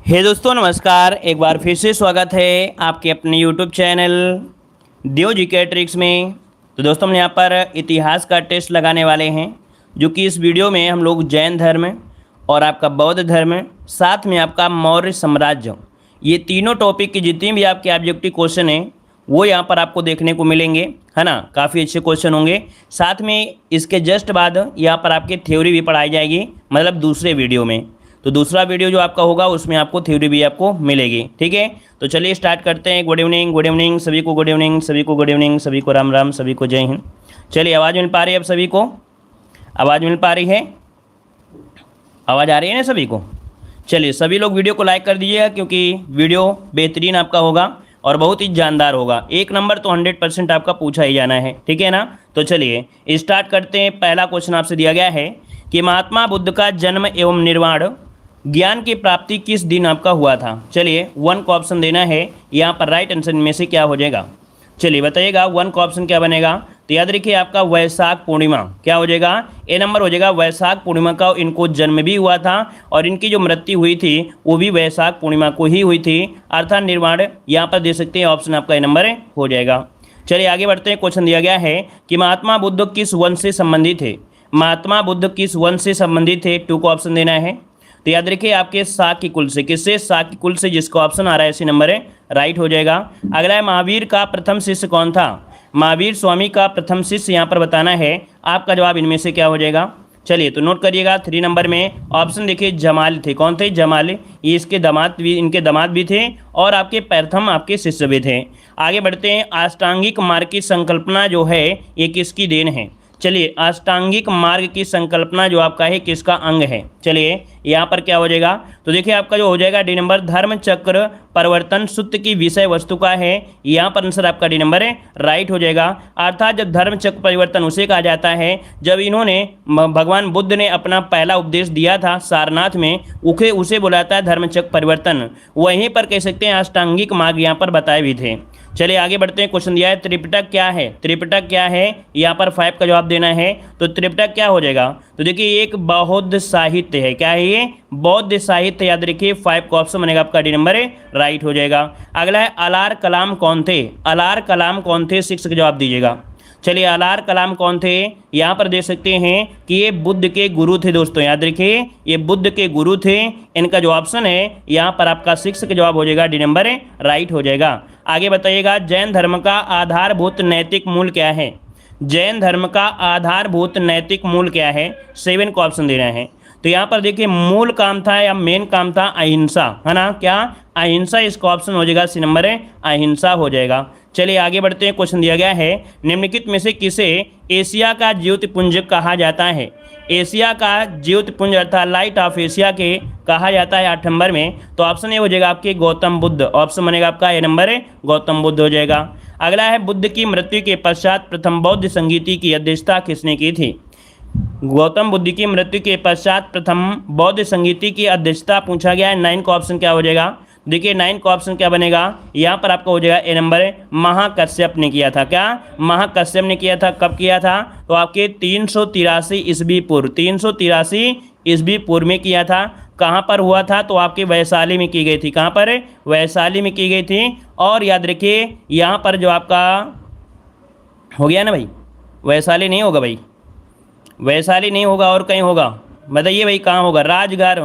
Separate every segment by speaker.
Speaker 1: हे दोस्तों नमस्कार। एक बार फिर से स्वागत है आपके अपने यूट्यूब चैनल देव जीके ट्रिक्स में। तो दोस्तों हम यहाँ पर इतिहास का टेस्ट लगाने वाले हैं, जो कि इस वीडियो में हम लोग जैन धर्म और आपका बौद्ध धर्म, साथ में आपका मौर्य साम्राज्य, ये तीनों टॉपिक की जितनी भी आपके ऑब्जेक्टिव क्वेश्चन हैं वो यहाँ पर आपको देखने को मिलेंगे, है ना। काफ़ी अच्छे क्वेश्चन होंगे। साथ में इसके जस्ट बाद यहाँ पर आपके थ्योरी भी पढ़ाई जाएगी, मतलब दूसरे वीडियो में। तो दूसरा वीडियो जो आपका होगा उसमें आपको थ्योरी भी आपको मिलेगी, ठीक है। तो चलिए स्टार्ट करते हैं। गुड इवनिंग सभी को, गुड इवनिंग सभी को, गुड इवनिंग सभी को, राम राम सभी को, जय हिंद। चलिए आवाज़ मिल पा रही है अब सभी को? आवाज़ मिल पा रही है? आवाज़ आ रही है ना सभी को? चलिए सभी लोग वीडियो को लाइक कर दीजिएगा, क्योंकि वीडियो बेहतरीन आपका होगा और बहुत ही जानदार होगा। एक नंबर तो 100% आपका पूछा ही जाना है, ठीक है ना। तो चलिए स्टार्ट करते हैं। पहला क्वेश्चन आपसे दिया गया है कि महात्मा बुद्ध का जन्म एवं निर्वाण, ज्ञान की प्राप्ति किस दिन आपका हुआ था। चलिए 1 का ऑप्शन देना है। यहाँ पर राइट आंसर में से क्या हो जाएगा, चलिए बताइएगा। 1 का ऑप्शन क्या बनेगा? तो याद रखिए आपका वैशाख पूर्णिमा क्या हो जाएगा? ए नंबर हो जाएगा। वैशाख पूर्णिमा का इनको जन्म भी हुआ था और इनकी जो मृत्यु हुई थी वो भी वैशाख पूर्णिमा को ही हुई थी, अर्थात निर्वाण यहाँ पर दे सकते हैं। ऑप्शन आपका ए नंबर हो जाएगा। चलिए आगे बढ़ते हैं। क्वेश्चन दिया गया है कि महात्मा बुद्ध किस वंश से संबंधित थे। महात्मा बुद्ध किस वंश से संबंधित थे? 2 का ऑप्शन देना है। तो याद रखिए आपके शाक्य कुल से। किससे? शाक्य कुल से। जिसका ऑप्शन आ रहा है इसी नंबर है, राइट हो जाएगा। अगला है महावीर का प्रथम शिष्य कौन था। महावीर स्वामी का प्रथम शिष्य यहाँ पर बताना है। आपका जवाब इनमें से क्या हो जाएगा? चलिए तो नोट करिएगा। 3 नंबर में ऑप्शन देखिए जमाल थे। कौन थे? जमाल। ये इसके दामाद भी, इनके दामाद भी थे और आपके प्रथम आपके शिष्य भी थे। आगे बढ़ते हैं। अष्टांगिक मार्ग की संकल्पना जो है ये किसकी देन है? चलिए अष्टांगिक मार्ग की संकल्पना जो आपका है किसका अंग है? चलिए यहाँ पर क्या हो जाएगा? तो देखिए आपका जो हो जाएगा डी नंबर, धर्म चक्र परिवर्तन सूत्र की विषय वस्तु का है। यहाँ पर आंसर आपका डी नंबर है, राइट हो जाएगा। अर्थात जब धर्म चक्र परिवर्तन उसे कहा जाता है जब इन्होंने भगवान बुद्ध ने अपना पहला उपदेश दिया था सारनाथ में, उसे बुलाता है धर्म चक्र परिवर्तन। वहीं पर कह सकते हैं अष्टांगिक मार्ग यहाँ पर बताए भी थे। चलिए आगे बढ़ते हैं। क्वेश्चन दिया है त्रिपिटक क्या है। त्रिपिटक क्या है? यहाँ पर 5 का जवाब देना है। तो त्रिपिटक क्या हो जाएगा? तो देखिए एक बौद्ध साहित्य है। क्या है ये? बौद्ध साहित्य। याद रखिए 5 का ऑप्शन बनेगा आपका डी नंबर है, राइट हो जाएगा। अगला है अलार कलाम कौन थे। अलार कलाम कौन थे? 6 का जवाब दीजिएगा। चलिए अलार कलाम कौन थे? यहाँ पर देख सकते हैं कि ये बुद्ध के गुरु थे दोस्तों। याद रखिए ये बुद्ध के गुरु थे। इनका जो ऑप्शन है यहाँ पर आपका 6 का जवाब हो जाएगा, डी नंबर है, राइट हो जाएगा। आगे बताइएगा। जैन धर्म का आधारभूत नैतिक मूल क्या है। जैन धर्म का आधारभूत नैतिक मूल क्या है? 7 का ऑप्शन देना है। तो यहाँ पर देखिए मूल काम था या मेन काम था अहिंसा, है ना। क्या? अहिंसा। इसका ऑप्शन हो जाएगा सी नंबर है, अहिंसा हो जाएगा। चलिए आगे बढ़ते हैं। क्वेश्चन दिया गया है निम्नलिखित में से किसे एशिया का ज्योतिपुंज कहा जाता है। एशिया का ज्योतिपुंज अर्थात लाइट ऑफ एशिया के कहा जाता है 8 नंबर में। तो ऑप्शन ए हो जाएगा आपके गौतम बुद्ध। ऑप्शन बनेगा आपका ए नंबर है, गौतम बुद्ध हो जाएगा। अगला है बुद्ध की मृत्यु के पश्चात प्रथम बौद्ध संगीति की अध्यक्षता किसने की थी। गौतम बुद्ध की मृत्यु के पश्चात प्रथम बौद्ध संगीति की अध्यक्षता पूछा गया है। 9 का ऑप्शन क्या हो जाएगा? देखिए 9 का ऑप्शन क्या बनेगा? यहाँ पर आपका हो जाएगा ए नंबर है, महाकश्यप ने किया था। क्या? महाकश्यप ने किया था। कब किया था? तो आपके 383 ईस्वी पूर्व, 383 ईस्वी पूर्व में किया था। कहाँ पर हुआ था? तो आपके वैशाली में की गई थी। कहाँ पर? वैशाली में की गई थी। और याद रखिए यहाँ पर जो आपका हो गया ना भाई, वैशाली नहीं होगा भाई, वैशाली नहीं होगा और कहीं होगा। बताइए भाई कहाँ होगा? राजगढ़,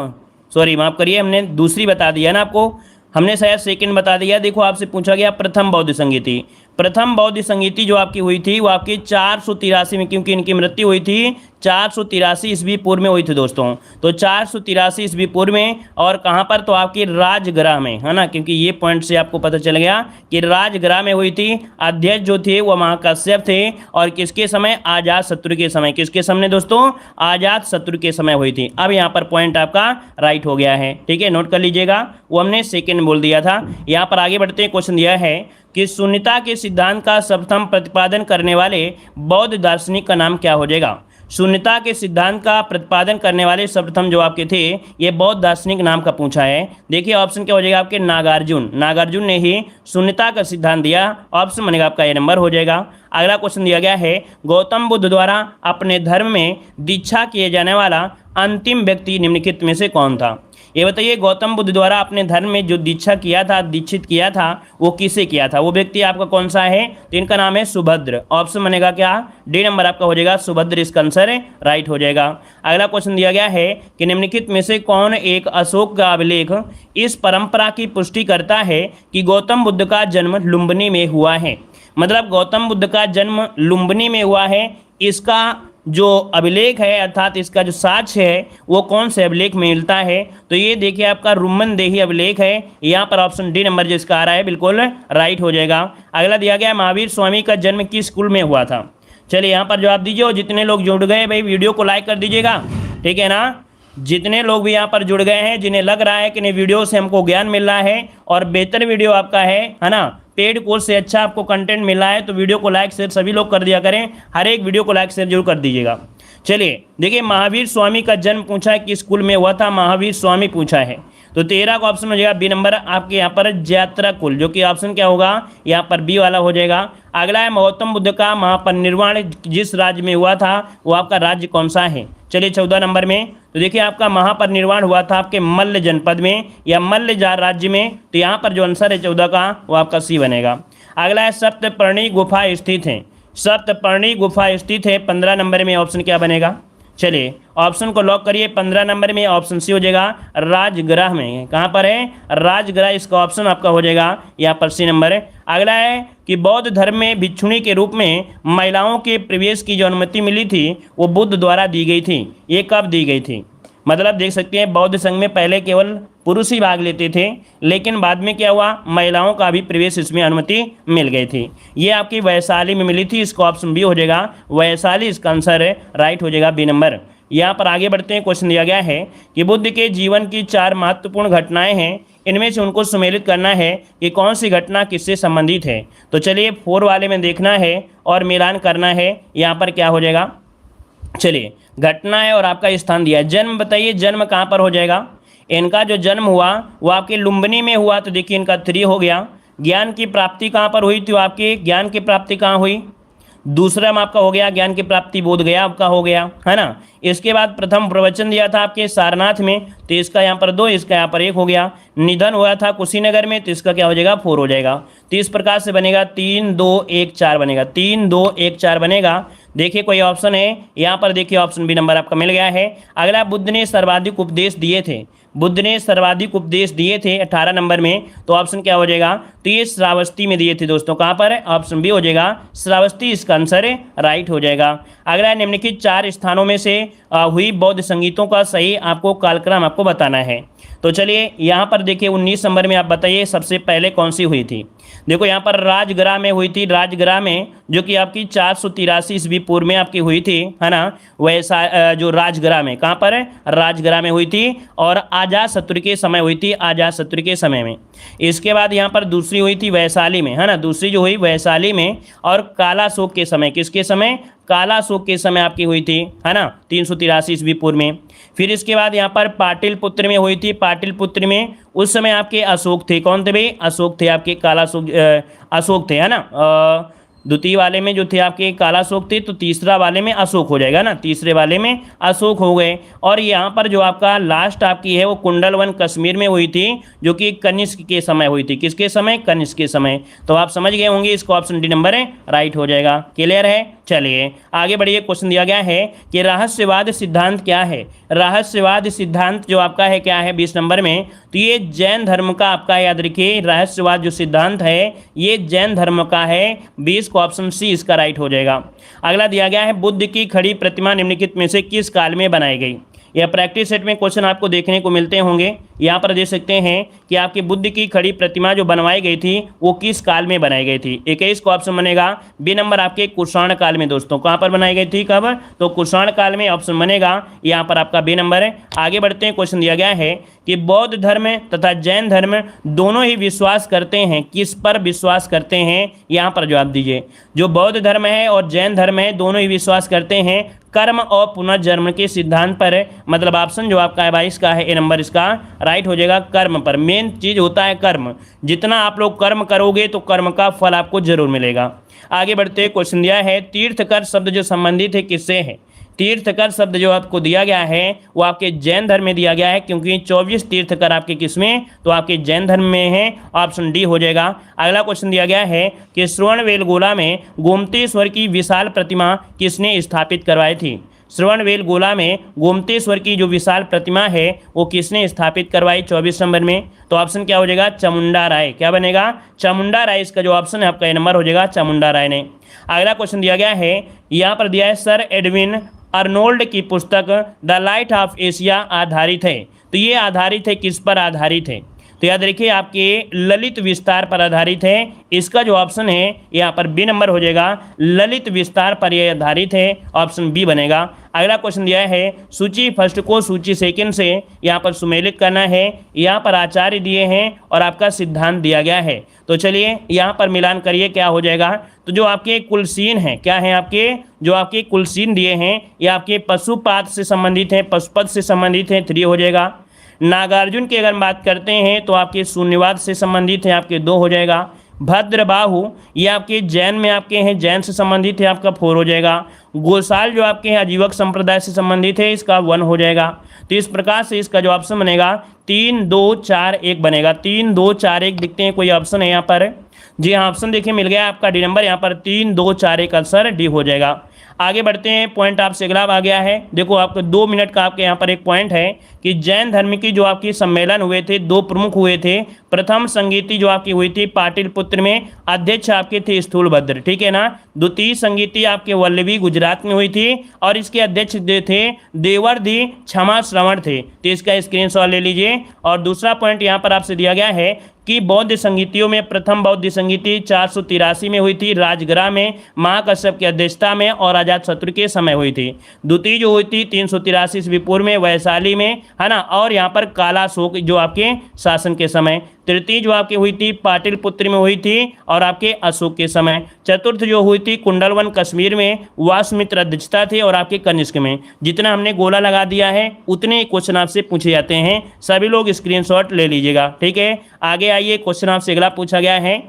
Speaker 1: सॉरी माफ़ करिए, हमने दूसरी बता दिया ना आपको, हमने शायद सेकंड बता दिया। देखो आपसे पूछा गया प्रथम बौद्ध संगीति। प्रथम बौद्ध संगीति जो आपकी हुई थी वो आपकी 483 में, क्योंकि इनकी मृत्यु हुई थी 483 ईस्वी पूर्व में हुई थी दोस्तों। तो 483 ईस्वी पूर्व में, और कहाँ पर? तो आपकी राजगृह में, है ना। क्योंकि ये पॉइंट से आपको पता चल गया कि राजगृह में हुई थी। अध्यक्ष जो थे वो महाकश्यप थे। और किसके समय? अजात शत्रु के समय। किसके समय दोस्तों? अजात शत्रु के समय हुई थी। अब यहाँ पर पॉइंट आपका राइट हो गया है, ठीक है, नोट कर लीजिएगा। वो हमने सेकेंड बोल दिया था। यहाँ पर आगे बढ़ते हैं। क्वेश्चन दिया है कि शून्यता के सिद्धांत का सर्वप्रथम प्रतिपादन करने वाले बौद्ध दार्शनिक का नाम क्या हो जाएगा। शून्यता के सिद्धांत का प्रतिपादन करने वाले सर्वप्रथम जो आपके थे ये बौद्ध दार्शनिक नाम का पूछा है। देखिए ऑप्शन क्या हो जाएगा आपके? नागार्जुन। नागार्जुन ने ही शून्यता का सिद्धांत दिया। ऑप्शन बनेगा आपका ए नंबर हो जाएगा। अगला क्वेश्चन दिया गया है गौतम बुद्ध द्वारा अपने धर्म में दीक्षा किए जाने वाला अंतिम व्यक्ति निम्नलिखित में से कौन था। ये बताइए गौतम बुद्ध द्वारा अपने धर्म में जो दीक्षित किया था वो किसे किया था? वो व्यक्ति आपका कौन सा है? तो इनका नाम है सुभद्र। ऑप्शन बनेगा क्या? डी नंबर आपका हो जाएगा सुभद्र, इसका आंसर राइट हो जाएगा। अगला क्वेश्चन दिया गया है कि निम्नलिखित में से कौन एक अशोक का अभिलेख इस परंपरा की पुष्टि करता है कि गौतम बुद्ध का जन्म लुम्बिनी में हुआ है? मतलब गौतम बुद्ध का जन्म लुम्बिनी में हुआ है, इसका जो अभिलेख है अर्थात इसका जो साक्ष्य है वो कौन से अभिलेख में मिलता है? तो ये देखिए आपका रुम्मन देही अभिलेख है। यहाँ पर ऑप्शन डी नंबर जिसका आ रहा है बिल्कुल राइट हो जाएगा। अगला दिया गया महावीर स्वामी का जन्म किस स्कूल में हुआ था? चलिए यहाँ पर जवाब दीजिए, और जितने लोग जुड़ गए भाई वीडियो को लाइक कर दीजिएगा, ठीक है ना। जितने लोग भी यहाँ पर जुड़ गए हैं, जिन्हें लग रहा है कि नहीं वीडियो से हमको ज्ञान मिल रहा है और बेहतर वीडियो आपका है ना, पेड कोर्स से अच्छा आपको कंटेंट मिल रहा है, तो वीडियो को लाइक शेयर सभी लोग कर दिया करें। हर एक वीडियो को लाइक शेयर जरूर कर दीजिएगा। चलिए देखिए महावीर स्वामी का जन्म पूछा है किस स्कूल में हुआ था? महावीर स्वामी पूछा है, तो 13 का ऑप्शन हो जाएगा बी नंबर आपके यहाँ पर यात्रा कुल, जो कि ऑप्शन क्या होगा यहाँ पर बी वाला हो जाएगा। अगला है गौतम बुद्ध का महापरिनिर्वाण जिस राज्य में हुआ था वो आपका राज्य कौन सा है? चलिए 14 नंबर में, तो देखिए आपका महापरिनिर्वाण हुआ था आपके मल्ल जनपद में या मल्ल राज्य में, तो यहाँ पर जो आंसर है 14 का वो आपका सी बनेगा। अगला है सप्तपर्णी गुफा स्थित है, सप्तपर्णी गुफा स्थित है 15 नंबर में ऑप्शन क्या बनेगा? चलिए ऑप्शन को लॉक करिए, 15 नंबर में ऑप्शन सी हो जाएगा राजगृह में। कहाँ पर है? राजगृह, इसका ऑप्शन आपका हो जाएगा यहाँ पर सी नंबर। अगला है कि बौद्ध धर्म में भिक्षुणी के रूप में महिलाओं के प्रवेश की जो अनुमति मिली थी वो बुद्ध द्वारा दी गई थी, ये कब दी गई थी? मतलब देख सकते हैं बौद्ध संघ में पहले केवल पुरुष ही भाग लेते थे, लेकिन बाद में क्या हुआ, महिलाओं का भी प्रवेश इसमें अनुमति मिल गई थी। ये आपकी वैशाली में मिली थी, इसका ऑप्शन बी हो जाएगा वैशाली, इसका आंसर राइट हो जाएगा बी नंबर। यहाँ पर आगे बढ़ते हैं, क्वेश्चन दिया गया है कि बुद्ध के जीवन की 4 महत्वपूर्ण घटनाएं हैं, इनमें से उनको सम्मिलित करना है कि कौन सी घटना किससे संबंधित है। तो चलिए 4 वाले में देखना है और मिलान करना है, यहाँ पर क्या हो जाएगा। चलिए घटना है और आपका स्थान दिया है। जन्म बताइए, जन्म कहाँ पर हो जाएगा? इनका जो जन्म हुआ वो आपके लुम्बिनी में हुआ, तो देखिए इनका 3 हो गया। ज्ञान की प्राप्ति कहाँ पर हुई थी? तो आपकी ज्ञान की प्राप्ति कहाँ हुई? दूसरा में आपका हो गया ज्ञान की प्राप्ति बोध गया आपका हो गया, है ना। इसके बाद प्रथम प्रवचन दिया था आपके सारनाथ में, तो इसका यहाँ पर 2, इसका यहाँ पर 1 हो गया। निधन हुआ था कुशीनगर में, तो इसका क्या हो जाएगा 4 हो जाएगा। तो इस प्रकार से बनेगा 3 2 1 4 बनेगा, 3 2 1 4 बनेगा। देखिए कोई ऑप्शन है यहाँ पर, देखिए ऑप्शन बी नंबर आपका मिल गया है। अगला बुद्ध ने सर्वाधिक उपदेश दिए थे, बुद्ध ने सर्वाधिक उपदेश दिए थे 18 नंबर में, तो ऑप्शन क्या हो जाएगा? तो ये श्रावस्ती में दिए थे दोस्तों, कहाँ पर? ऑप्शन बी हो जाएगा श्रावस्ती, इसका आंसर राइट हो जाएगा। अगला निम्नलिखित 4 स्थानों में से हुई बौद्ध संगीतों का सही आपको कालक्रम आपको बताना है। तो चलिए यहाँ पर देखिए 19 नंबर में आप बताइए सबसे पहले कौन सी हुई थी। देखो यहाँ पर राजगृह में हुई थी, राजगृह में जो कि आपकी 483 ईस्वी पूर्व में आपकी हुई थी, है ना। वैसा जो राजगृह में, कहाँ पर? राजगृह में हुई थी और अजातशत्रु के समय हुई थी, अजातशत्रु के समय में। इसके बाद यहाँ पर दूसरी हुई थी वैशाली में, है ना, दूसरी जो हुई वैशाली में, और कालाशोक के समय, किसके समय? कालाशोक के समय आपकी हुई थी, है ना, 383 ईस्वी पूर्व में। फिर इसके बाद यहाँ पर पाटलिपुत्र में हुई थी, पाटलिपुत्र में उस समय आपके अशोक थे, कौन थे भाई? अशोक थे आपके, कालाशोक अशोक थे, है ना। द्वितीय वाले में जो थे आपके कालाशोक थे, तो तीसरा वाले में अशोक हो जाएगा ना, तीसरे वाले में अशोक हो गए। और यहाँ पर जो आपका लास्ट आपकी है वो कुंडलवन कश्मीर में हुई थी, जो कि कनिष्क के समय हुई थी, किसके समय? कनिष्क के समय। तो आप समझ गए होंगे, इसको ऑप्शन डी नंबर राइट हो जाएगा। क्लियर है? चलिए आगे बढ़िए, क्वेश्चन दिया गया है कि रहस्यवाद सिद्धांत क्या है। रहस्यवाद सिद्धांत जो आपका है क्या है 20 नंबर में, तो ये जैन धर्म का आपका, याद रखिए रहस्यवाद जो सिद्धांत है ये जैन धर्म का है, 20 को ऑप्शन सी इसका राइट हो जाएगा। अगला दिया गया है बुद्ध की खड़ी प्रतिमा निम्नलिखित में से किस काल में बनाई गई। यह प्रैक्टिस सेट में क्वेश्चन आपको देखने को मिलते होंगे। यहाँ पर देख सकते हैं कि आपकी बुद्ध की खड़ी प्रतिमा जो बनवाई गई थी वो किस काल में बनाई गई थी। 21 को ऑप्शन बनेगा बी नंबर आपके कुषाण काल में दोस्तों। कहाँ पर बनाई गई थी, कब? तो कुषाण काल में ऑप्शन बनेगा यहाँ पर आपका बी नंबर है। आगे बढ़ते हैं, क्वेश्चन दिया गया है कि बौद्ध धर्म तथा जैन धर्म दोनों ही विश्वास करते हैं, किस पर विश्वास करते हैं? यहाँ पर जवाब दीजिए। जो बौद्ध धर्म है और जैन धर्म है दोनों ही विश्वास करते हैं कर्म और पुनर्जन्म के सिद्धांत पर है। मतलब ऑप्शन जो आपका है 22 का है, ए नंबर इसका राइट हो जाएगा, कर्म पर। मेन चीज होता है कर्म, जितना आप लोग कर्म करोगे तो कर्म का फल आपको जरूर मिलेगा। आगे बढ़ते क्वेश्चन दिया है तीर्थकर शब्द जो संबंधित है किससे है। तीर्थकर शब्द जो आपको दिया गया है वो आपके जैन धर्म में दिया गया है, क्योंकि 24 तीर्थकर आपके किसमें, तो आपके जैन धर्म में है। ऑप्शन डी हो जाएगा। अगला क्वेश्चन दिया गया है कि श्रवणबेलगोला में गोमतेश्वर की विशाल प्रतिमा किसने स्थापित करवाई थी। श्रवणबेलगोला में गोमतेश्वर की जो विशाल प्रतिमा है वो किसने स्थापित करवाई 24 नंबर में, तो ऑप्शन क्या हो जाएगा, चामुंडा राय। क्या बनेगा, चामुंडा राय। इसका जो ऑप्शन है आपका ए नंबर हो जाएगा, चामुंडा राय ने। अगला क्वेश्चन दिया गया है, यहाँ पर दिया है सर एडविन अर्नोल्ड की पुस्तक द लाइट ऑफ एशिया आधारित है। तो ये आधारित है, किस पर आधारित है, तो याद रखिए आपके ललित विस्तार पर आधारित है। इसका जो ऑप्शन है यहाँ पर बी नंबर हो जाएगा, ललित विस्तार पर यह आधारित है। ऑप्शन बी बनेगा। अगला क्वेश्चन दिया है, सूची फर्स्ट को सूची सेकंड से यहाँ पर सुमेलित करना है। यहाँ पर आचार्य दिए हैं और आपका सिद्धांत दिया गया है। तो चलिए यहाँ पर मिलान करिए, क्या हो जाएगा। तो जो आपके कुलसीन हैं, क्या है आपके, जो आपके कुलसीन दिए हैं ये आपके पशुपात से संबंधित हैं, पशुपद से संबंधित हैं, 3 हो जाएगा। नागार्जुन की अगर बात करते हैं तो आपके शून्यवाद से संबंधित है, आपके 2 हो जाएगा। भद्रबाहु ये आपके जैन में आपके हैं, जैन से संबंधित है, आपका 4 हो जाएगा। गोसाल जो आपके हैं आजीवक संप्रदाय से संबंधित है, इसका 1 हो जाएगा। तो इस प्रकार से इसका जो ऑप्शन बनेगा 3 2 4 1 बनेगा। 3 2 4 1 दिखते हैं, कोई ऑप्शन है यहाँ पर, जी हाँ ऑप्शन देखिए मिल गया आपका डी नंबर। यहाँ पर 3 2 4 1 आंसर डी हो जाएगा। आगे बढ़ते हैं, पॉइंट आपसे अगला आ गया है। देखो आपको 2 मिनट का आपके यहाँ पर एक पॉइंट है कि जैन धर्म की जो आपकी सम्मेलन हुए थे, 2 प्रमुख हुए थे। प्रथम संगीति जो आपकी हुई थी पाटिलपुत्र में, अध्यक्ष आपके थे स्थूलभद्र, ठीक है ना। द्वितीय संगीति आपके वल्लभी गुजरात में हुई थी और इसके अध्यक्ष थे देवर्धि क्षमा श्रवण थे। तो इसका स्क्रीनशॉट ले लीजिए। और दूसरा पॉइंट यहाँ पर आपसे दिया गया है कि बौद्ध संगीतियों में प्रथम बौद्ध संगीति 483 में हुई थी, राजगृह में महाकश्यप की अध्यक्षता में और अजातशत्रु के समय हुई थी। द्वितीय जो हुई थी 383 ईस्वी पूर्व में वैशाली में, है ना, और यहाँ पर कालाशोक जो आपके शासन के समय। तृतीय जो आपकी हुई थी पाटिलपुत्र में हुई थी और आपके अशोक के समय। चतुर्थ जो हुई थी कुंडलवन कश्मीर में, वासुमित्र अध्यक्षता थे और आपके कनिष्क में। जितना हमने गोला लगा दिया है उतने क्वेश्चन आपसे पूछे जाते हैं, सभी लोग स्क्रीनशॉट ले लीजिएगा, ठीक है। आगे आइए, क्वेश्चन आपसे अगला पूछा गया है,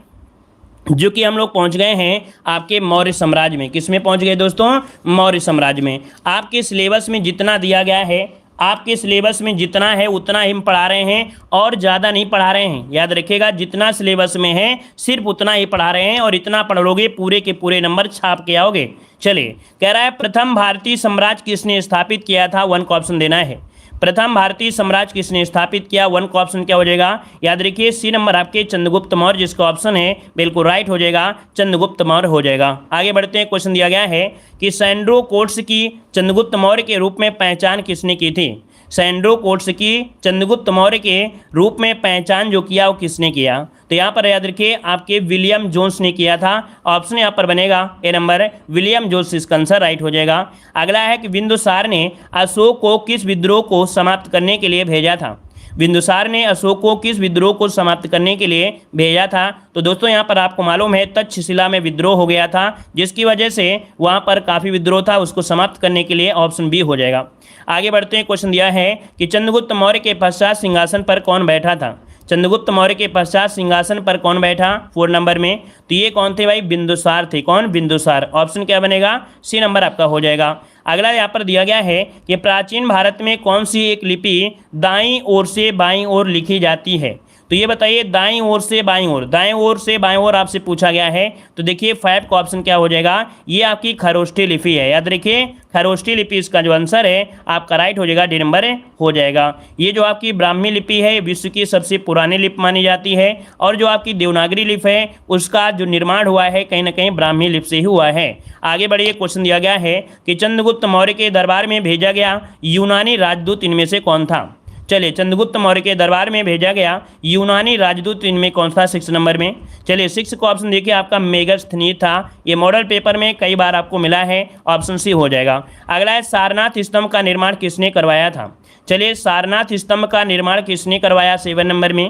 Speaker 1: जो कि हम लोग पहुंच गए हैं आपके मौर्य साम्राज्य में। किस में पहुंच गए दोस्तों, मौर्य साम्राज्य में। आपके सिलेबस में जितना दिया गया है, आपके सिलेबस में जितना है उतना ही हम पढ़ा रहे हैं और ज़्यादा नहीं पढ़ा रहे हैं। याद रखिएगा, जितना सिलेबस में है सिर्फ उतना ही पढ़ा रहे हैं और इतना पढ़ोगे पूरे के पूरे नंबर छाप के आओगे। चलिए, कह रहा है प्रथम भारतीय साम्राज्य किसने स्थापित किया था, 1 का ऑप्शन देना है। प्रथम भारतीय साम्राज्य किसने स्थापित किया, 1 का ऑप्शन क्या हो जाएगा, याद रखिए सी नंबर आपके चंद्रगुप्त मौर्य, जिसका ऑप्शन है बिल्कुल राइट हो जाएगा, चंद्रगुप्त मौर्य हो जाएगा। आगे बढ़ते हैं, क्वेश्चन दिया गया है कि सैंड्रो कोट्स की चंद्रगुप्त मौर्य के रूप में पहचान किसने की थी। सैंड्रो कोट्स की चंद्रगुप्त मौर्य के रूप में पहचान जो किया वो किसने किया, तो यहाँ पर याद रखिए आपके विलियम जोन्स ने किया था। ऑप्शन यहाँ पर बनेगा ए नंबर, विलियम जोन्स, इसका आंसर राइट हो जाएगा। अगला है कि बिंदुसार ने अशोक को किस विद्रोह को समाप्त करने के लिए भेजा था। बिंदुसार ने अशोक को किस विद्रोह को समाप्त करने के लिए भेजा था, तो दोस्तों यहाँ पर आपको मालूम है तक्षशिला में विद्रोह हो गया था, जिसकी वजह से वहाँ पर काफ़ी विद्रोह था, उसको समाप्त करने के लिए ऑप्शन बी हो जाएगा। आगे बढ़ते हैं, क्वेश्चन दिया है कि चंद्रगुप्त मौर्य के पश्चात सिंहासन पर कौन बैठा था। चंद्रगुप्त मौर्य के पश्चात सिंहासन पर कौन बैठा 4 नंबर में, तो ये कौन थे भाई, बिंदुसार थे। कौन, बिंदुसार। ऑप्शन क्या बनेगा, सी नंबर आपका हो जाएगा। अगला यहाँ पर दिया गया है कि प्राचीन भारत में कौन सी एक लिपि दाईं ओर से बाईं ओर लिखी जाती है, तो ये बताइए दाईं ओर से बाईं ओर, दाएं ओर से बाईं ओर आपसे पूछा गया है। तो देखिए 5 का ऑप्शन क्या हो जाएगा, ये आपकी खरोष्ठी लिपि है। याद रखिए खरोष्ठी लिपि इसका जो आंसर है आपका राइट हो जाएगा, डी नंबर हो जाएगा। ये जो आपकी ब्राह्मी लिपि है विश्व की सबसे पुरानी लिपि मानी जाती है और जो आपकी देवनागरी लिपि है उसका जो निर्माण हुआ है कहीं ना कहीं ब्राह्मी लिपि से ही हुआ है। आगे बढ़िए, क्वेश्चन दिया गया है कि चंद्रगुप्त मौर्य के दरबार में भेजा गया यूनानी राजदूत इनमें से कौन था। चलिए, चंद्रगुप्त मौर्य के दरबार में भेजा गया यूनानी राजदूत इनमें कौन था 6 नंबर में। चलिए 6 का ऑप्शन देखिए आपका मेगस्थनीज था, ये मॉडल पेपर में कई बार आपको मिला है, ऑप्शन सी हो जाएगा। अगला है सारनाथ स्तंभ का निर्माण किसने करवाया था। चलिए, सारनाथ स्तंभ का निर्माण किसने करवाया 7 नंबर में,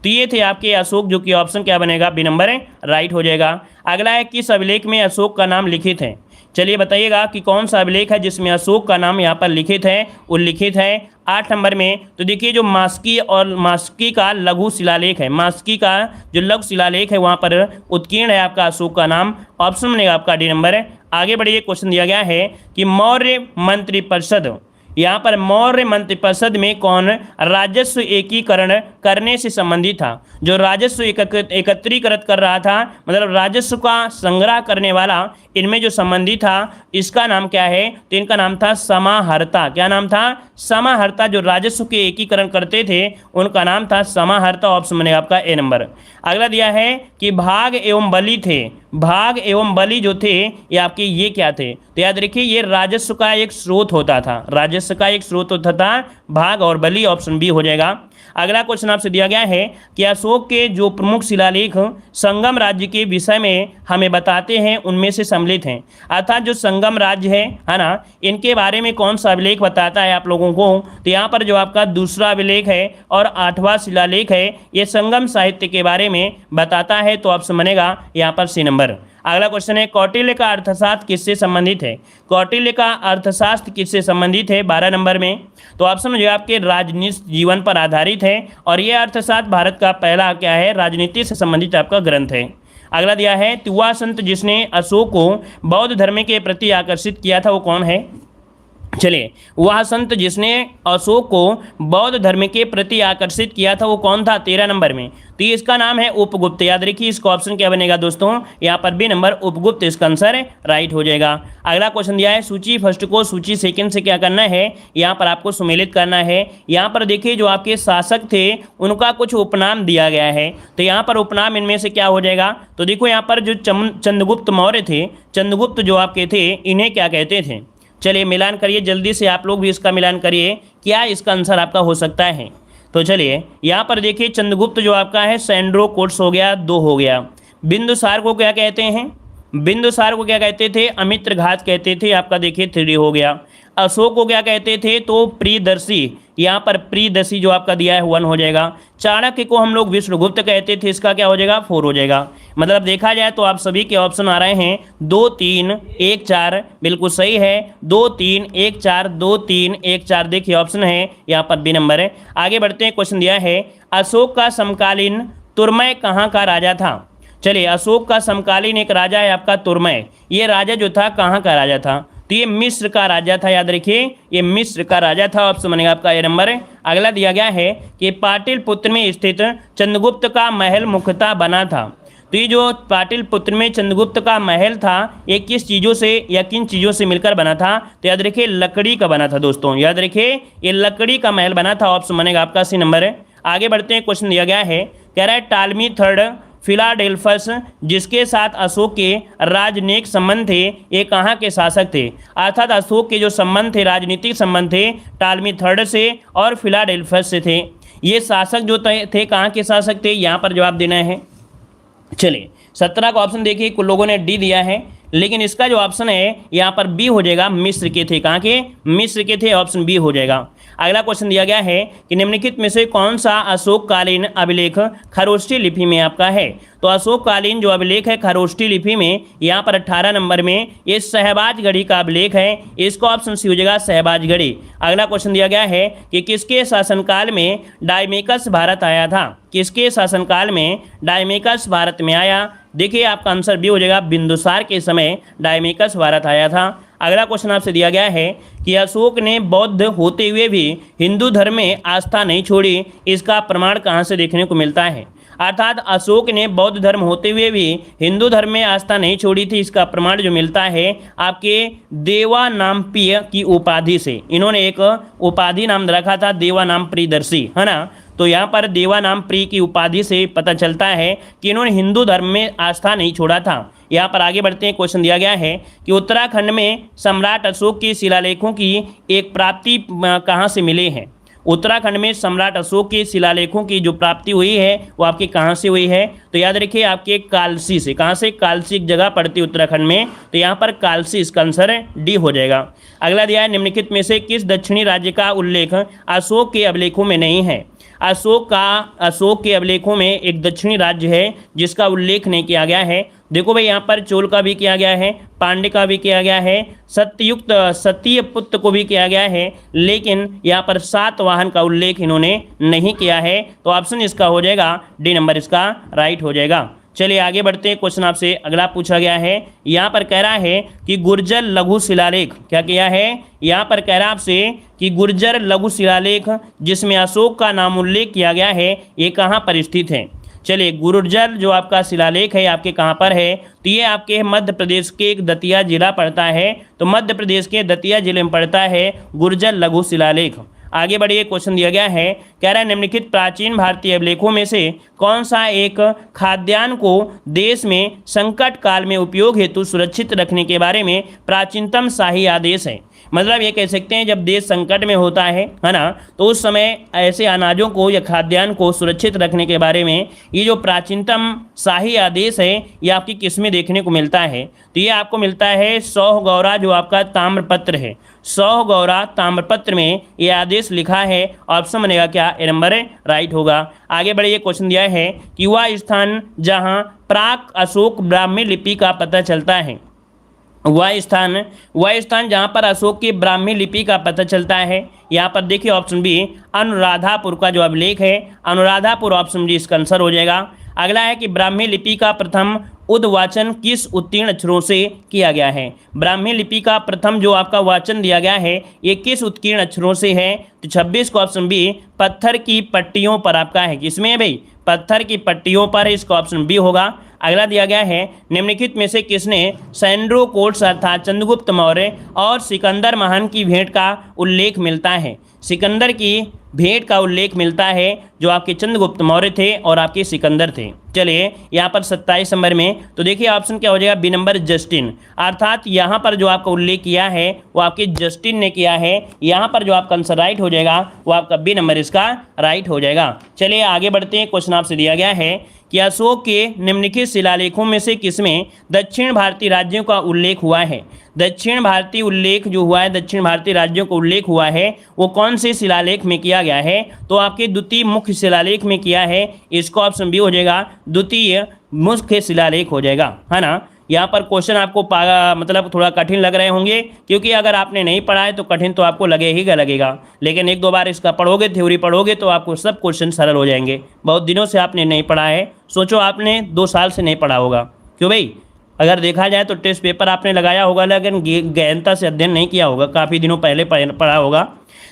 Speaker 1: तो ये थे आपके अशोक, जो कि ऑप्शन क्या बनेगा, बी नंबर राइट हो जाएगा। अगला है किस अभिलेख में अशोक का नाम लिखित है। चलिए बताइएगा कि कौन सा अभिलेख है जिसमें अशोक का नाम यहाँ पर लिखित है, उल्लिखित है 8 नंबर में। तो देखिए जो मास्की और मास्की का लघु शिलालेख है, मास्की का जो लघु शिलालेख है वहाँ पर उत्कीर्ण है आपका अशोक का नाम, ऑप्शन बनेगा आपका डी नंबर आगे बढ़िए, क्वेश्चन दिया गया है कि मौर्य मंत्रिपरिषद, यहाँ पर मौर्य मंत्रिपरिषद में कौन राजस्व एकीकरण करने से संबंधित था? जो राजस्व एकत्रीकृत कर रहा था, मतलब राजस्व का संग्रह करने वाला, इनमें जो संबंधित था, इसका नाम क्या है? तो इनका नाम था समाहर्ता। क्या नाम था? समाहर्ता। जो राजस्व के एकीकरण करते थे उनका नाम था समाहर्ता। ऑप्शन बनेगा आपका ए नंबर। अगला दिया है कि भाग एवं बलि थे, भाग एवं बलि जो थे ये आपके ये क्या थे? तो याद रखिए ये राजस्व का एक स्रोत होता था, राजस्व का एक स्रोत होता था भाग और बलि। ऑप्शन बी हो जाएगा। अगला क्वेश्चन आपसे दिया गया है कि अशोक के जो प्रमुख शिलालेख संगम राज्य के विषय में हमें बताते हैं उनमें से सम्मिलित हैं। अर्थात जो संगम राज्य है ना, इनके बारे में कौन सा अभिलेख बताता है आप लोगों को? तो यहाँ पर जो आपका दूसरा अभिलेख है और 8वां शिलालेख है, ये संगम साहित्य के बारे में बताता है। तो ऑप्शन बनेगा यहाँ पर सी नंबर। अगला क्वेश्चन है कौटिल्य का अर्थशास्त्र किससे संबंधित है? कौटिल्य का अर्थशास्त्र किससे संबंधित है 12 नंबर में? तो ऑप्शन जो आपके राजनीतिक जीवन पर आधारित है और यह अर्थशास्त्र भारत का पहला क्या है? राजनीति से संबंधित आपका ग्रंथ है। अगला दिया है वह संत जिसने अशोक को बौद्ध धर्म के प्रति आकर्षित किया था वो कौन है? चलिए, वह संत जिसने अशोक को बौद्ध धर्म के प्रति आकर्षित किया था वो कौन था 13 नंबर में? तो इसका नाम है उपगुप्त। याद रखिए इसका ऑप्शन क्या बनेगा दोस्तों? यहाँ पर बी नंबर उपगुप्त इसका आंसर राइट हो जाएगा। अगला क्वेश्चन दिया है सूची फर्स्ट को सूची सेकंड से क्या करना है? यहाँ पर आपको सुमेलित करना है। यहाँ पर देखिए जो आपके शासक थे उनका कुछ उपनाम दिया गया है, तो यहाँ पर उपनाम इनमें से क्या हो जाएगा? तो देखो यहाँ पर जो चंद्रगुप्त मौर्य थे, चंद्रगुप्त जो आपके थे, इन्हें क्या कहते थे? चलिए मिलान करिए जल्दी से, आप लोग भी इसका मिलान करिए, क्या इसका आंसर आपका हो सकता है? तो चलिए यहाँ पर देखिए चंद्रगुप्त जो आपका है सैंड्रो कोट्स हो गया, 2 हो गया। बिंदुसार को क्या कहते हैं? बिंदुसार को क्या कहते थे? अमित्रघात कहते थे, आपका देखिए 3 हो गया। अशोक को क्या कहते थे? तो प्रियदर्शी, यहाँ पर प्रियदर्शी जो आपका दिया है 1 हो जाएगा। चाणक्य को हम लोग विष्णुगुप्त कहते थे, इसका क्या हो जाएगा? 4 हो जाएगा। मतलब देखा जाए तो आप सभी के ऑप्शन आ रहे हैं 2 3 1 4, बिल्कुल सही है। 2 3 1 4, 2 3 1 4 देखिए ऑप्शन है यहाँ पर बी नंबर है। आगे बढ़ते हैं, क्वेश्चन दिया है अशोक का समकालीन तुर्मय कहाँ का राजा था? चलिए, अशोक का समकालीन एक राजा है आपका तुर्मय, ये राजा जो था कहाँ का राजा था? तो ये मिस्र का राजा था। याद रखिए ये मिस्र का राजा था। ऑप्शन बनेगा आपका ए नंबर। अगला दिया गया है कि पाटलिपुत्र में स्थित चंद्रगुप्त का महल मुख्यतः बना था। तो ये जो पाटलिपुत्र में चंद्रगुप्त का महल था ये किस चीज़ों से या किन चीज़ों से मिलकर बना था? तो याद रखिए लकड़ी का बना था दोस्तों, याद रखिए ये लकड़ी का महल बना था। ऑप्शन बनेगा आपका सी नंबर। आगे बढ़ते हैं, क्वेश्चन दिया गया है, कह रहा है टालमी थर्ड फिलाडेल्फस जिसके साथ अशोक के राजनयिक संबंध थे ये कहाँ के शासक थे? अर्थात अशोक के जो संबंध थे, राजनीतिक संबंध थे टालमी थर्ड से और फिलाडेल्फस से थे। ये शासक जो थे कहाँ के शासक थे? यहाँ पर जवाब देना है। चलिए 17 का ऑप्शन देखिए, कुछ लोगों ने डी दिया है, लेकिन इसका जो ऑप्शन है यहाँ पर बी हो जाएगा, मिस्र के थे। कहाँ के? मिस्र के थे। ऑप्शन बी हो जाएगा। अगला क्वेश्चन दिया गया है कि निम्नलिखित में से कौन सा अशोककालीन अभिलेख खरोष्ठी लिपि में आपका है? तो अशोककालीन जो अभिलेख है खरोष्ठी लिपि में, यहाँ पर 18 नंबर में ये शहबाजगढ़ी का अभिलेख है, इसका ऑप्शन सी हो जाएगा शहबाजगढ़ी। अगला क्वेश्चन दिया गया है कि किसके शासनकाल में डायमेकस भारत आया था? किसके शासनकाल में डायमेकस भारत में आया? देखिए आपका आंसर बी हो जाएगा, बिंदुसार के समय डायमेकस भारत आया था। अगला क्वेश्चन आपसे दिया गया है कि अशोक ने बौद्ध होते हुए भी हिंदू धर्म में आस्था नहीं छोड़ी, इसका प्रमाण कहाँ से देखने को मिलता है? अर्थात अशोक ने बौद्ध धर्म होते हुए भी हिंदू धर्म में आस्था नहीं छोड़ी थी, इसका प्रमाण जो मिलता है आपके देवानाम्प्रिय की उपाधि से। इन्होंने एक उपाधि नाम रखा था देवानाम्प्रियदर्शी, है ना? तो यहाँ पर देवानाम्प्रिय की उपाधि से पता चलता है कि इन्होंने हिंदू धर्म में आस्था नहीं छोड़ा था। यहाँ पर आगे बढ़ते हैं, क्वेश्चन दिया गया है कि उत्तराखंड में सम्राट अशोक की शिलालेखों की एक प्राप्ति कहाँ से मिले हैं? उत्तराखंड में सम्राट अशोक के शिलालेखों की जो प्राप्ति हुई है वो आपकी कहाँ से हुई है? तो याद रखिए आपके कालसी से। कहाँ से? कालसी एक जगह पड़ती है उत्तराखंड में, तो यहाँ पर कालसी इसका आंसर डी हो जाएगा। अगला दिया है निम्नलिखित में से किस दक्षिणी राज्य का उल्लेख अशोक के अभिलेखों में नहीं है? अशोक के अभिलेखों में एक दक्षिणी राज्य है जिसका उल्लेख नहीं किया गया है। देखो भाई यहाँ पर चोल का भी किया गया है, पांडे का भी किया गया है, सत्यपुत्र को भी किया गया है, लेकिन यहाँ पर सातवाहन का उल्लेख इन्होंने नहीं किया है। तो ऑप्शन इसका हो जाएगा डी नंबर, इसका राइट हो जाएगा। चलिए आगे बढ़ते हैं। क्वेश्चन आपसे अगला पूछा गया है, यहाँ पर कह रहा है कि गुर्जर लघु शिलालेख, क्या किया है, यहाँ पर कह रहा है आपसे कि गुर्जर लघु शिलालेख जिसमें अशोक का नाम उल्लेख किया गया है, ये कहाँ पर स्थित है। चलिए गुर्जर जो आपका शिलालेख है आपके कहाँ पर है, तो ये आपके मध्य प्रदेश के एक दतिया जिला पड़ता है। तो मध्य प्रदेश के दतिया जिले में पड़ता है गुर्जर लघु शिलालेख। आगे बढ़िए, क्वेश्चन दिया गया है, कह रहा है निम्नलिखित प्राचीन भारतीय अभिलेखों में से कौन सा एक खाद्यान्न को देश में संकट काल में उपयोग हेतु सुरक्षित रखने के बारे में प्राचीनतम शाही आदेश है। मतलब ये कह सकते हैं जब देश संकट में होता है ना, तो उस समय ऐसे अनाजों को या खाद्यान्न को सुरक्षित रखने के बारे में ये जो प्राचीनतम शाही आदेश है ये आपकी किस में देखने को मिलता है, तो ये आपको मिलता है सौगौरा जो आपका ताम्रपत्र है, सौगौरा ताम्रपत्र में ये आदेश लिखा है। ऑप्शन बनेगा क्या, ए नंबर राइट होगा। आगे बढ़िए, क्वेश्चन दिया है कि वह स्थान जहां प्राक अशोक ब्राह्मी लिपि का पता चलता है, वह स्थान जहाँ पर अशोक की ब्राह्मी लिपि का पता चलता है। यहाँ पर देखिए ऑप्शन बी अनुराधापुर का जो अभिलेख है, अनुराधापुर, ऑप्शन डी इसका आंसर हो जाएगा। अगला है कि ब्राह्मी लिपि का प्रथम उद्वाचन किस उत्तीर्ण अक्षरों से किया गया है। ब्राह्मी लिपि का प्रथम जो आपका वाचन दिया गया है ये किस उत्कीर्ण अक्षरों से है, तो 26 का ऑप्शन बी पत्थर की पट्टियों पर आपका है। किसमें है भाई, पत्थर की पट्टियों पर है, इसका ऑप्शन बी होगा। अगला दिया गया है निम्नलिखित में से किसने सैंड्रो कोट्स अर्थात चंद्रगुप्त मौर्य और सिकंदर महान की भेंट का उल्लेख मिलता है। सिकंदर की भेंट का उल्लेख मिलता है जो आपके चंद्रगुप्त मौर्य थे और आपके सिकंदर थे। चलिए यहाँ पर 27 नंबर में, तो देखिए ऑप्शन क्या हो जाएगा, बी नंबर जस्टिन, अर्थात यहाँ पर जो आपका उल्लेख किया है वो आपके जस्टिन ने किया है। यहाँ पर जो आपका आंसर राइट हो जाएगा वो आपका बी नंबर इसका राइट हो जाएगा। चलिए आगे बढ़ते हैं। क्वेश्चन आपसे दिया गया है कि अशोक के निम्नलिखित शिलालेखों में से किसमें दक्षिण भारतीय राज्यों का उल्लेख हुआ है। दक्षिण भारतीय उल्लेख जो हुआ है, दक्षिण भारतीय राज्यों का उल्लेख हुआ है वो कौन से शिलालेख में किया गया है, तो आपके द्वितीय मुख्य शिलालेख में किया है। इसका ऑप्शन बी हो जाएगा, द्वितीय मुख्य शिलालेख हो जाएगा, है ना। यहाँ पर क्वेश्चन आपको मतलब थोड़ा कठिन लग रहे होंगे, क्योंकि अगर आपने नहीं पढ़ा है तो कठिन तो आपको लगेगा, लेकिन एक दो बार इसका पढ़ोगे, थ्योरी पढ़ोगे तो आपको सब क्वेश्चन सरल हो जाएंगे। बहुत दिनों से आपने नहीं पढ़ा है, सोचो आपने 2 साल से नहीं पढ़ा होगा, क्यों भाई, अगर देखा जाए तो टेस्ट पेपर आपने लगाया होगा लेकिन गहनता से अध्ययन नहीं किया होगा, काफ़ी दिनों पहले पढ़ा होगा।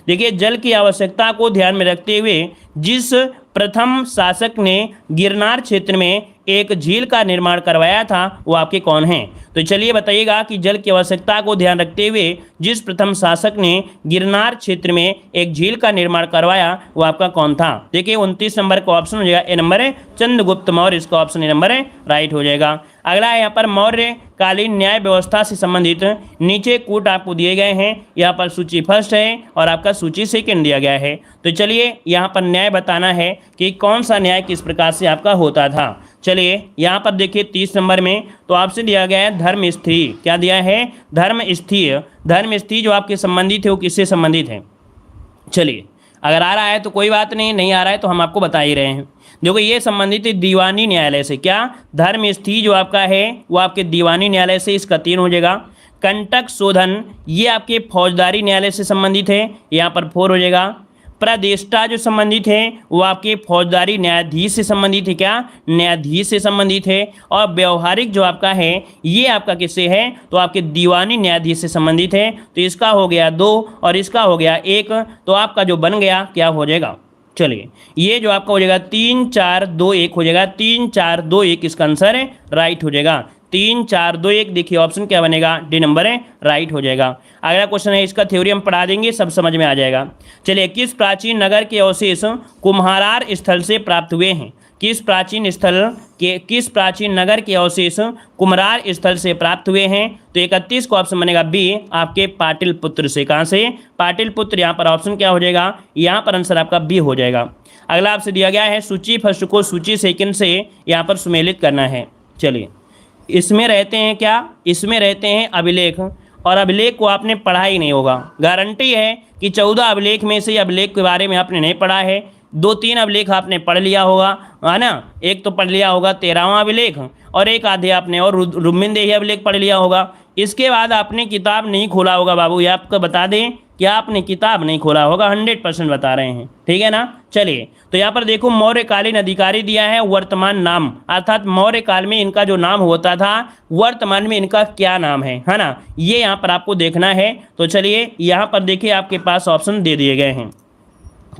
Speaker 1: देखिए जल की आवश्यकता को ध्यान में रखते हुए जिस प्रथम शासक ने गिरनार क्षेत्र में एक झील का निर्माण करवाया था वो आपके कौन हैं, तो चलिए बताइएगा कि जल की आवश्यकता को ध्यान रखते हुए जिस प्रथम शासक ने गिरनार क्षेत्र में एक झील का निर्माण करवाया वो आपका कौन था। देखिए 29 नंबर का ऑप्शन हो जाएगा, ए नंबर है चंद्रगुप्त मौर्य, इसका ऑप्शन ए नंबर है राइट हो जाएगा। अगला है यहाँ पर मौर्य कालीन न्याय व्यवस्था से संबंधित नीचे कूट आपको दिए गए हैं। यहाँ पर सूची फर्स्ट है और आपका सूची सेकंड दिया गया है। तो चलिए यहाँ पर न्याय बताना है कि कौन सा न्याय किस प्रकार से आपका होता था। चलिए यहाँ पर देखिए 30 नंबर में तो आपसे दिया गया है धर्म स्त्री, क्या दिया है, धर्म स्त्री जो आपके संबंधित है वो किससे संबंधित है। चलिए अगर आ रहा है तो कोई बात नहीं आ रहा है तो हम आपको बता ही रहे हैं। देखो ये संबंधित है दीवानी न्यायालय से, क्या धर्म स्त्री जो आपका है वो आपके दीवानी न्यायालय से, इसका 3 हो जाएगा। कंटक शोधन ये आपके फौजदारी न्यायालय से संबंधित है, यहाँ पर 4 हो जाएगा। प्रदेष्टा जो संबंधित है वो आपके फौजदारी न्यायाधीश से संबंधित है, क्या न्यायाधीश से संबंधित है। और व्यवहारिक जो आपका है ये आपका किससे है, तो आपके दीवानी न्यायाधीश से संबंधित है। तो इसका हो गया 2 और इसका हो गया 1, तो आपका जो बन गया क्या हो जाएगा, चलिए ये जो आपका हो जाएगा 3 4 2 1 हो जाएगा, 3 4 2 1 इसका आंसर है राइट हो जाएगा। 3 4 2 1 देखिए ऑप्शन क्या बनेगा, डी नंबर है राइट हो जाएगा। अगला क्वेश्चन है, इसका थ्योरी हम पढ़ा देंगे, सब समझ में आ जाएगा। चलिए किस प्राचीन नगर के अवशेष कुम्हारार स्थल से प्राप्त हुए हैं। किस प्राचीन नगर के अवशेष कुम्हारार स्थल से प्राप्त हुए हैं, तो 31 को ऑप्शन बनेगा बी आपके पाटिलपुत्र से। कहाँ से, पाटिलपुत्र, यहाँ पर ऑप्शन क्या हो जाएगा, यहाँ पर आंसर आपका बी हो जाएगा। अगला आपसे दिया गया है सूची फर्स्ट को सूची सेकंड से यहाँ पर सुमेलित करना है। चलिए इसमें रहते हैं क्या, इसमें रहते हैं अभिलेख, और अभिलेख को आपने पढ़ा ही नहीं होगा। गारंटी है कि 14 अभिलेख में से अभिलेख के बारे में आपने नहीं पढ़ा है। 2-3 अभिलेख आपने पढ़ लिया होगा, है ना। एक तो पढ़ लिया होगा 13वां अभिलेख और एक आधे आपने और रुक्मिणदेही अभिलेख पढ़ लिया होगा। इसके बाद आपने किताब नहीं खोला होगा बाबू, ये आपको बता दें कि आपने किताब नहीं खोला होगा, 100% बता रहे हैं, ठीक है ना। चलिए, तो यहाँ पर देखो मौर्यकालीन अधिकारी दिया है वर्तमान नाम, अर्थात मौर्य काल में इनका जो नाम होता था वर्तमान में इनका क्या नाम है ना, ये यहाँ पर आपको देखना है। तो चलिए यहाँ पर देखिए आपके पास ऑप्शन दे दिए गए हैं।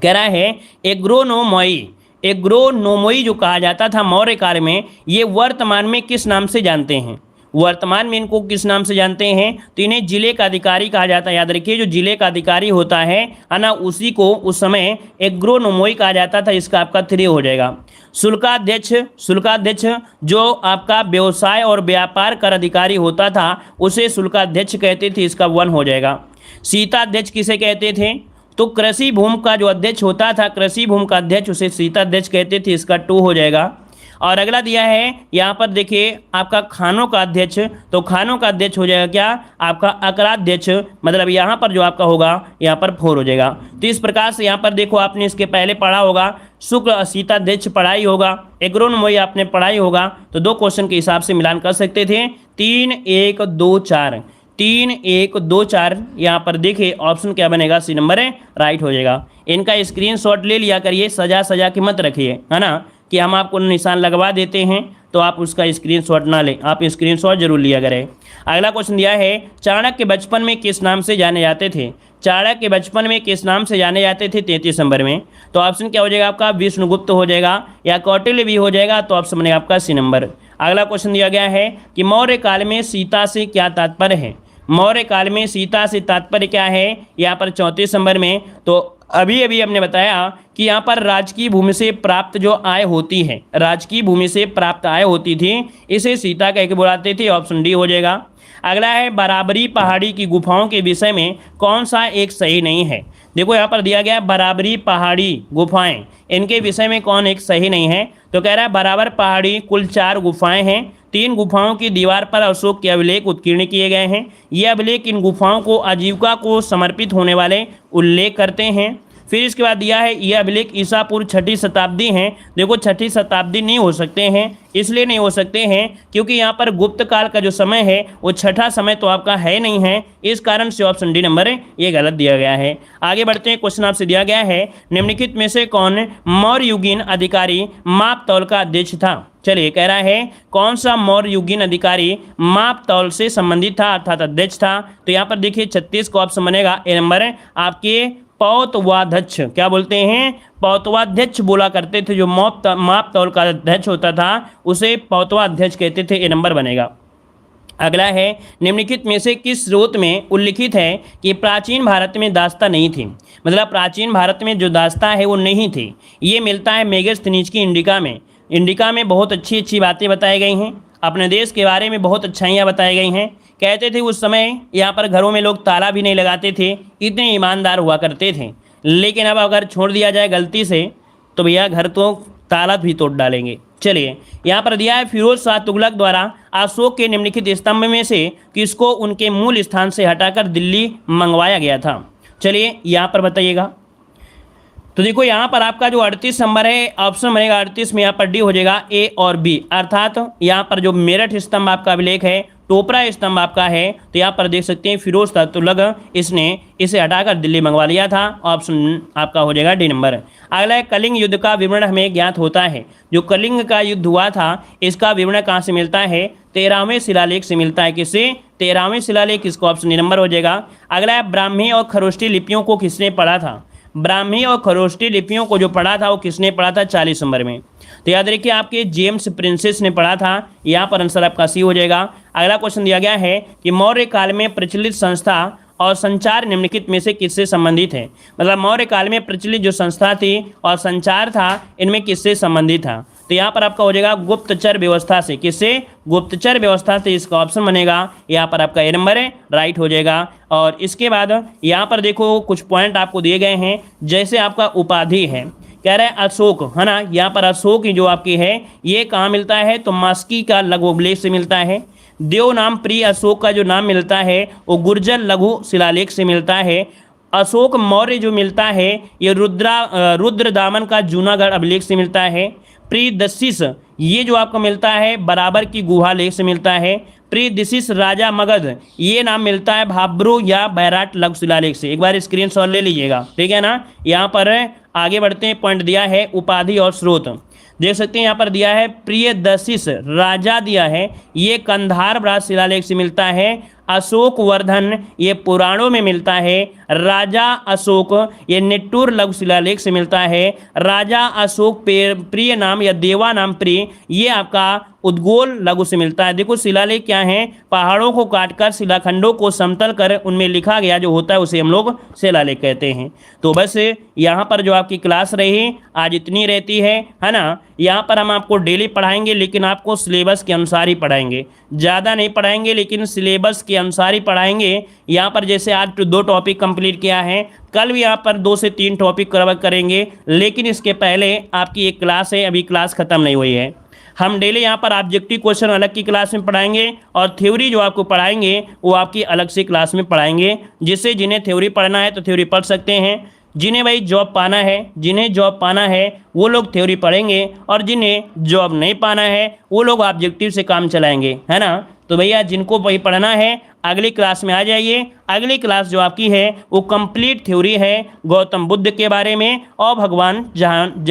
Speaker 1: कह रहा है एग्रोनोमोई, एग्रोनोमोई जो कहा जाता था मौर्य काल में, ये वर्तमान में किस नाम से जानते हैं, वर्तमान में इनको किस नाम से जानते हैं, तो इन्हें जिले का अधिकारी कहा जाता है। याद रखिए जो जिले का अधिकारी होता है ना, उसी को उस समय एग्रोनोमोई कहा जाता था। इसका आपका 3 हो जाएगा। शुल्काध्यक्ष, शुल्काध्यक्ष जो आपका व्यवसाय और व्यापार कर अधिकारी होता था उसे शुल्काध्यक्ष कहते थे, इसका 1 हो जाएगा। शीताध्यक्ष किसे कहते थे, तो कृषि भूमि का जो अध्यक्ष होता था, कृषि भूमि का अध्यक्ष उसे शीताध्यक्ष कहते थे, इसका 2 हो जाएगा। और अगला दिया है यहाँ पर देखिए आपका खानों का अध्यक्ष, तो खानों का अध्यक्ष हो जाएगा क्या, आपका अकराध्यक्ष, मतलब यहाँ पर जो आपका होगा यहाँ पर 4 हो जाएगा। तो इस प्रकार से यहाँ पर देखो आपने इसके पहले पढ़ा होगा, शुक्ल शीताध्यक्ष पढ़ाई होगा, एग्रोनोमोई आपने पढ़ाई होगा, तो 2 क्वेश्चन के हिसाब से मिलान कर सकते थे। 3 1 2 4, 3 1 2 4, यहाँ पर देखिए ऑप्शन क्या बनेगा, सी नंबर है, राइट हो जाएगा। इनका स्क्रीनशॉट ले लिया करिए, सजा के मत रखिए, है ना, कि हम आपको निशान लगवा देते हैं तो आप उसका स्क्रीनशॉट ना लें, आप स्क्रीनशॉट जरूर लिया करें। अगला क्वेश्चन दिया है चाणक्य बचपन में किस नाम से जाने जाते थे, चाणक्य बचपन में किस नाम से जाने जाते थे 33 नंबर में, तो ऑप्शन क्या हो जाएगा आपका, विष्णुगुप्त हो जाएगा या कौटिल्य भी हो जाएगा, तो ऑप्शन बनेगा आपका सी नंबर। अगला क्वेश्चन दिया गया है कि मौर्य काल में सीता से क्या तात्पर्य है, मौर्य काल में सीता से तात्पर्य क्या है, यहाँ पर 34 नंबर में। तो अभी अभी हमने बताया कि यहाँ पर राजकीय भूमि से प्राप्त जो आय होती है, राजकीय भूमि से प्राप्त आय होती थी, इसे सीता कह के बुलाते थे, ऑप्शन डी हो जाएगा। अगला है बराबरी पहाड़ी की गुफाओं के विषय में कौन सा एक सही नहीं है, देखो यहाँ पर दिया गया है बराबरी पहाड़ी गुफाएं, इनके विषय में कौन एक सही नहीं है, तो कह रहा है बराबर पहाड़ी कुल 4 गुफाएं हैं, 3 गुफाओं की दीवार पर अशोक के अभिलेख उत्कीर्ण किए गए हैं। ये अभिलेख इन गुफाओं को आजीविका को समर्पित होने वाले उल्लेख करते हैं। फिर इसके बाद दिया है ये अभिलेख ईसा पूर्व 6ठी शताब्दी हैं, देखो 6ठी शताब्दी नहीं हो सकते हैं, इसलिए नहीं हो सकते हैं क्योंकि यहाँ पर गुप्त काल का जो समय है वो 6ठा समय तो आपका है नहीं है, इस कारण से ऑप्शन डी नंबर ये गलत दिया गया है। आगे बढ़ते हैं, क्वेश्चन आपसे दिया गया है निम्नलिखित में से कौन मौर्य युगीन अधिकारी माप तौल का अध्यक्ष था, चलिए कह रहा है कौन सा मौर्य युगीन अधिकारी माप तौल से संबंधित था अर्थात अध्यक्ष था, तो यहाँ पर देखिए 36 का ऑप्शन बनेगा ए नंबर, आपके पौतवाध्यक्ष, क्या बोलते हैं, पौतवाध्यक्ष बोला करते थे, जो माप तौल का अध्यक्ष होता था उसे पौतवाध्यक्ष कहते थे, ए नंबर बनेगा। अगला है निम्नलिखित में से किस स्रोत में उल्लिखित है कि प्राचीन भारत में दास्ता नहीं थी, मतलब प्राचीन भारत में जो दास्ता है वो नहीं थी, ये मिलता है मेगास्थनीज की इंडिका में। इंडिका में बहुत अच्छी अच्छी बातें बताई गई हैं, अपने देश के बारे में बहुत अच्छाइयाँ बताई गई हैं। कहते थे उस समय यहाँ पर घरों में लोग ताला भी नहीं लगाते थे, इतने ईमानदार हुआ करते थे, लेकिन अब अगर छोड़ दिया जाए गलती से तो भैया घर तो ताला भी तोड़ डालेंगे। चलिए यहाँ पर दिया है फिरोज शाह तुगलक द्वारा अशोक के निम्नलिखित स्तंभ में से किसको उनके मूल स्थान से हटाकर दिल्ली मंगवाया गया था, चलिए यहाँ पर बताइएगा। तो देखो यहाँ पर आपका जो 38 नंबर है ऑप्शन बनेगा 38 में, यहाँ पर डी हो जाएगा ए और बी, अर्थात यहाँ पर जो मेरठ स्तंभ आपका अभिलेख है, टोपरा स्तंभ आपका है, तो यहाँ पर देख सकते हैं फिरोज शाह तुगलक इसने इसे हटाकर दिल्ली मंगवा लिया था, ऑप्शन आपका हो जाएगा डी नंबर। अगला है कलिंग युद्ध का विवरण हमें ज्ञात होता है, जो कलिंग का युद्ध हुआ था इसका विवरण कहाँ से मिलता है, 13वें शिलालेख से मिलता है, किससे, 13वें शिलालेख, इसको ऑप्शन डी नंबर हो जाएगा। अगला है ब्राह्मी और खरोष्टी लिपियों को किसने पढ़ा था, ब्राह्मी और खरोष्टी लिपियों को जो पढ़ा था वो किसने पढ़ा था 40 नंबर में, तो याद रखिए आपके जेम्स प्रिंसेस ने पढ़ा था, यहाँ पर आंसर आपका सी हो जाएगा। अगला क्वेश्चन दिया गया है कि मौर्य काल में प्रचलित संस्था और संचार निम्नलिखित में से किससे संबंधित है, मतलब मौर्य काल में प्रचलित जो संस्था थी और संचार था इनमें किससे संबंधित था, तो यहाँ पर आपका हो जाएगा गुप्तचर व्यवस्था से, किससे, गुप्तचर व्यवस्था से, इसका ऑप्शन बनेगा यहाँ पर आपका ए नंबर है, राइट हो जाएगा। और इसके बाद यहाँ पर देखो कुछ पॉइंट आपको दिए गए हैं, जैसे आपका उपाधि है, कह रहे हैं अशोक, है ना, यहाँ पर अशोक जो आपकी है ये कहाँ मिलता है, तो मास्की का लघु अभिलेख से मिलता है। देव नाम प्रिय अशोक का जो नाम मिलता है वो गुर्जर लघु शिलालेख से मिलता है। अशोक मौर्य जो मिलता है ये रुद्रदामन का जूनागढ़ अभिलेख से मिलता है। प्रियदर्शिस ये जो आपको मिलता है बराबर की गुहा लेख से मिलता है। प्रीदिशिस राजा मगध, ये नाम मिलता है भाब्रू या बैराट लघु शिलालेख से। एक बार स्क्रीनशॉट ले लीजिएगा, ठीक है ना। यहाँ पर आगे बढ़ते हैं, पॉइंट दिया है उपाधि और स्रोत, देख सकते हैं यहाँ पर दिया है प्रियदशिस राजा दिया है, ये कंधार ब्राज शिलालेख से मिलता है। अशोक वर्धन ये पुराणों में मिलता है। राजा अशोक ये निट्टूर लघु शिलालेख से मिलता है। राजा अशोक प्रिय नाम या देवा नाम प्रिय ये आपका उद्गोल लघु से मिलता है। देखो शिलालेख क्या है, पहाड़ों को काटकर शिलाखंडों को समतल कर उनमें लिखा गया जो होता है उसे हम लोग शिलालेख कहते हैं। तो बस यहाँ पर जो आपकी क्लास रही आज इतनी रहती है ना। यहाँ पर हम आपको डेली पढ़ाएंगे, लेकिन आपको सिलेबस के अनुसार ही पढ़ाएंगे, ज़्यादा नहीं पढ़ाएंगे लेकिन सिलेबस के अनुसार ही पढ़ाएंगे। यहाँ पर जैसे आज 2 टॉपिक कंप्लीट किया है, कल भी यहाँ पर 2 से 3 टॉपिक कवर करेंगे, लेकिन इसके पहले आपकी एक क्लास है, अभी क्लास ख़त्म नहीं हुई है। हम डेली यहाँ पर ऑब्जेक्टिव क्वेश्चन अलग की क्लास में पढ़ाएंगे और थ्योरी जो आपको पढ़ाएंगे वो आपकी अलग से क्लास में पढ़ाएंगे, जिससे जिन्हें थ्योरी पढ़ना है तो थ्योरी पढ़ सकते हैं, जिन्हें भाई जॉब पाना है, जिन्हें जॉब पाना है वो लोग थ्योरी पढ़ेंगे, और जिन्हें जॉब नहीं पाना है वो लोग ऑब्जेक्टिव से काम चलाएंगे, है ना। तो भैया जिनको वही पढ़ना है अगली क्लास में आ जाइए। अगली क्लास जो आपकी है वो कंप्लीट थ्योरी है गौतम बुद्ध के बारे में और भगवान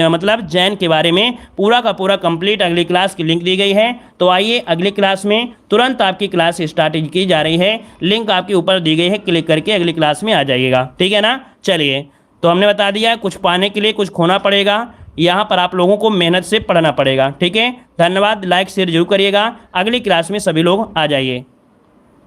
Speaker 1: मतलब जैन के बारे में, पूरा का पूरा कंप्लीट अगली क्लास की लिंक दी गई है। तो आइए अगली क्लास में तुरंत आपकी क्लास स्टार्ट की जा रही है, लिंक आपके ऊपर दी गई है, क्लिक करके अगली क्लास में आ जाइएगा, ठीक है ना। चलिए, तो हमने बता दिया कुछ पाने के लिए कुछ खोना पड़ेगा, यहाँ पर आप लोगों को मेहनत से पढ़ना पड़ेगा, ठीक है। धन्यवाद, लाइक शेयर जरूर करिएगा। अगली क्लास में सभी लोग आ जाइए।